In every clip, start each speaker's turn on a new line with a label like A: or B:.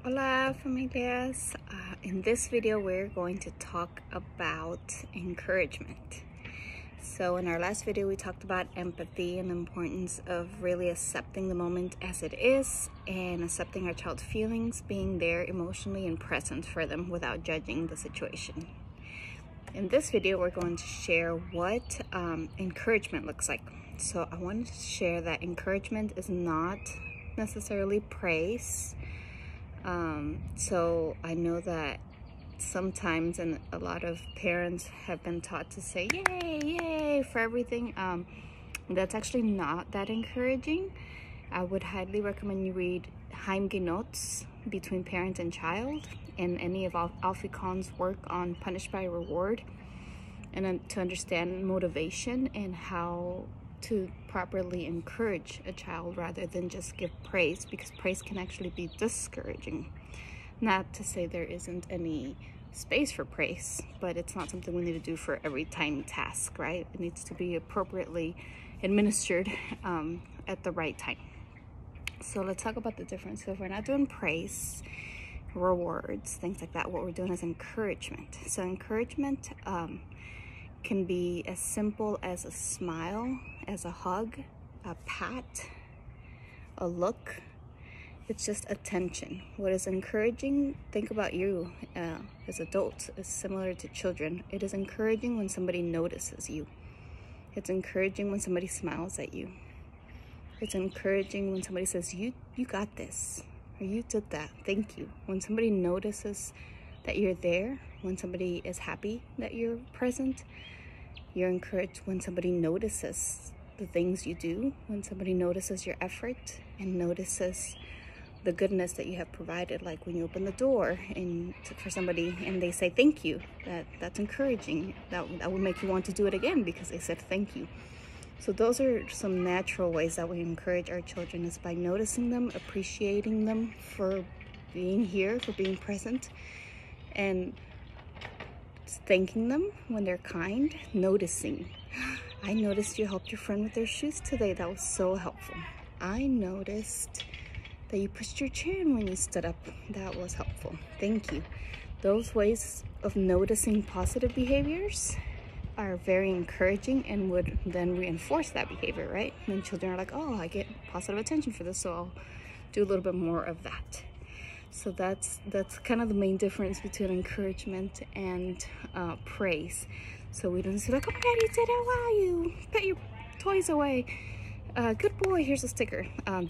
A: Hola familias. In this video we're going to talk about encouragement. So in our last video we talked about empathy and the importance of really accepting the moment as it is and accepting our child's feelings, being there emotionally and present for them without judging the situation. In this video we're going to share what encouragement looks like. So I wanted to share that encouragement is not necessarily praise. So I know that sometimes, and a lot of parents have been taught to say yay, yay for everything. That's actually not that encouraging. I would highly recommend you read Heimge Notes Between Parent and Child and any of Alfie Kohn's work on Punish by Reward, and to understand motivation and how to properly encourage a child rather than just give praise, because praise can actually be discouraging. Not to say there isn't any space for praise, but it's not something we need to do for every tiny task, right? It needs to be appropriately administered at the right time. So let's talk about the difference. So if we're not doing praise, rewards, things like that, what we're doing is encouragement. So encouragement can be as simple as a smile, as a hug, a pat, a look. It's just attention. What is encouraging, think about you as adults, is similar to children. It is encouraging when somebody notices you. It's encouraging when somebody smiles at you. It's encouraging when somebody says, you got this, or you did that, thank you. When somebody notices that you're there, when somebody is happy that you're present, you're encouraged. When somebody notices the things you do, when somebody notices your effort and notices the goodness that you have provided, like when you open the door and for somebody and they say thank you, that's encouraging. That would make you want to do it again because they said thank you. So those are some natural ways that we encourage our children, is by noticing them, appreciating them for being here, for being present, and thanking them when they're kind. Noticing, I noticed you helped your friend with their shoes today. That was so helpful. I noticed that you pushed your chair in when you stood up. That was helpful. Thank you. Those ways of noticing positive behaviors are very encouraging and would then reinforce that behavior, right? And children are like, oh, I get positive attention for this, so I'll do a little bit more of that. So that's kind of the main difference between encouragement and praise. So we don't say like, oh my God, you did it, wow, you put your toys away. Good boy, here's a sticker.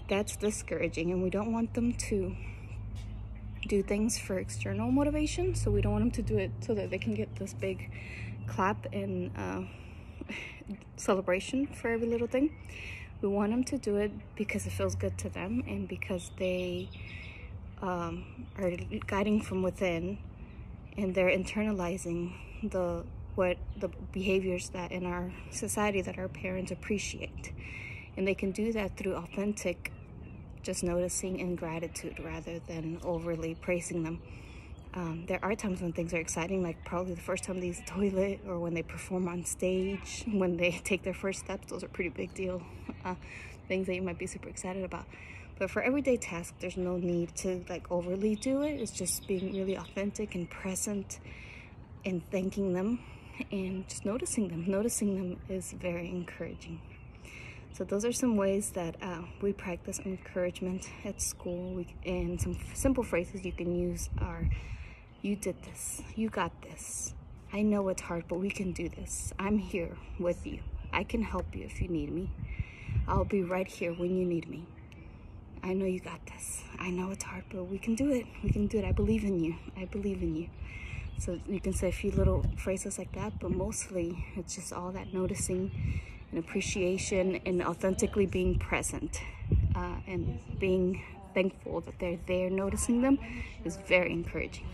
A: That's discouraging, and we don't want them to do things for external motivation. So we don't want them to do it so that they can get this big clap and celebration for every little thing. We want them to do it because it feels good to them and because they are guiding from within, and they're internalizing the behaviors that in our society that our parents appreciate. And they can do that through authentic just noticing and gratitude rather than overly praising them. There are times when things are exciting, like probably the first time they use the toilet, or when they perform on stage, when they take their first steps. Those are pretty big deal things that you might be super excited about. But for everyday tasks, there's no need to like overly do it. It's just being really authentic and present and thanking them and just noticing them. Noticing them is very encouraging. So those are some ways that we practice encouragement at school. And some simple phrases you can use are, you did this, you got this. I know it's hard, but we can do this. I'm here with you. I can help you if you need me. I'll be right here when you need me. I know you got this. I know it's hard, but we can do it. We can do it. I believe in you. I believe in you. So you can say a few little phrases like that, but mostly it's just all that noticing and appreciation and authentically being present and being thankful that they're there. Noticing them is very encouraging.